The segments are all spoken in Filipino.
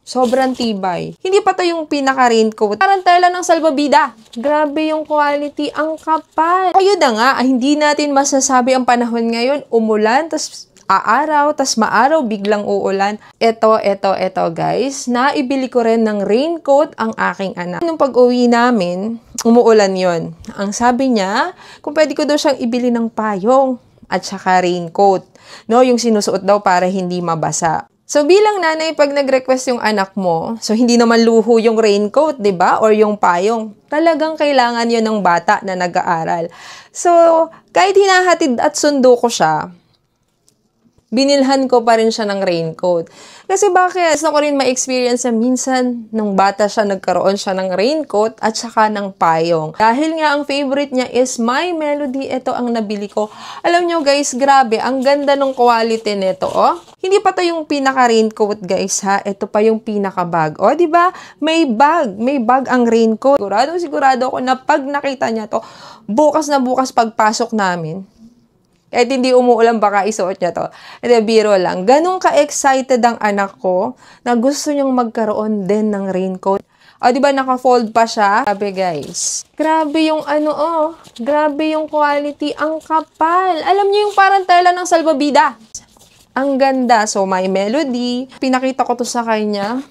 Sobrang tibay. Hindi pa to yung pinaka-raincoat. Parang tela ng salbabida. Grabe yung quality. Ang kapal. Ayun na nga, hindi natin masasabi ang panahon ngayon. Umulan, tas aaraw, tas maaraw, biglang uulan. Eto guys. Naibili ko rin ng raincoat ang aking anak. Nung pag-uwi namin, umuulan yon. Ang sabi niya, kung pwede ko daw siyang ibili ng payong at saka raincoat. No, yung sinusuot daw para hindi mabasa. So, bilang nanay, pag nag-request yung anak mo, so hindi naman luho yung raincoat, di ba? Or yung payong. Talagang kailangan yun ng bata na nag-aaral. So, kahit hinahatid at sundo ko siya, binilhan ko pa rin siya ng raincoat. Kasi bakit? Gusto ko rin ma-experience na minsan, nung bata siya, nagkaroon siya ng raincoat at saka ng payong. Dahil nga ang favorite niya is My Melody, ito ang nabili ko. Alam nyo guys, grabe, ang ganda ng quality nito, oh. Hindi pa to yung pinaka-raincoat guys, ha. Ito pa yung pinaka-bag. Oh, di ba? May bag ang raincoat. Sigurado ako na pag nakita niya to, bukas na bukas pagpasok namin, kahit hindi umuulan, baka isuot niya to. Hindi, biro lang. Ganun ka-excited ang anak ko na gusto niyang magkaroon din ng raincoat. O, di ba naka-fold pa siya? Grabe, guys. Grabe yung grabe yung quality. Ang kapal. Alam niyo yung parang tela ng salbabida. Ang ganda. So, My Melody. Pinakita ko to sa kanya.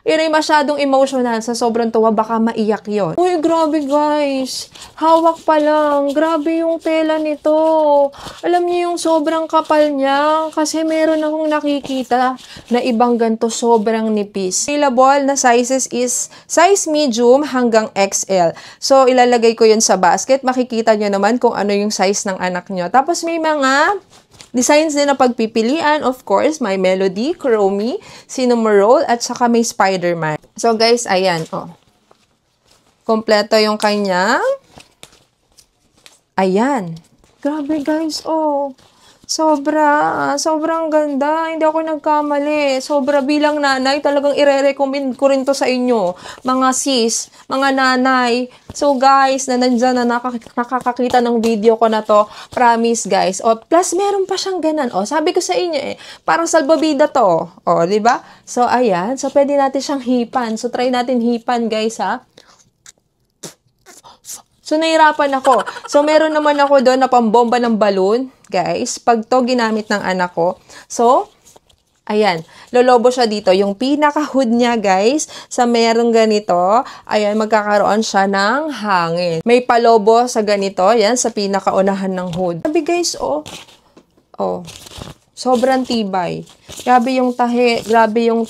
Yun ay masyadong emotional. Sa sobrang tuwa, baka maiyak yon. Uy, grabe guys. Hawak pa lang. Grabe yung tela nito. Alam niyo yung sobrang kapal niya. Kasi meron akong nakikita na ibang ganito sobrang nipis. Available na sizes is size medium hanggang XL. So, ilalagay ko yun sa basket. Makikita nyo naman kung ano yung size ng anak nyo. Tapos may mga designs din na pagpipilian, of course, My Melody, Chromie, Cinnamon Roll, at saka may Spider-Man. So, guys, ayan, oh. Kompleto yung kanya. Ayan. Grabe, guys, oh. Sobrang ganda. Hindi ako nagkamali. Sobra bilang nanay, talagang ire-recommend ko rin to sa inyo. Mga sis, mga nanay. So guys, na nandyan na nakakakita ng video ko na to, promise guys. O, plus meron pa siyang ganan. O, sabi ko sa inyo parang salbabida to. O, di ba? So, ayan. So, pwede natin siyang hipan. So, try natin hipan guys, ha. So, nahirapan ako. So, meron naman ako doon na pambomba ng balloon, guys. Pag to ginamit ng anak ko. So, ayan. Lolobo siya dito. Yung pinaka-hood niya, guys, sa merong ganito, ayan, magkakaroon siya ng hangin. May palobo sa ganito, ayan, sa pinaka-unahan ng hood. Sabi, guys, oh. Oh. Sobrang tibay. Grabe yung tahe, grabe yung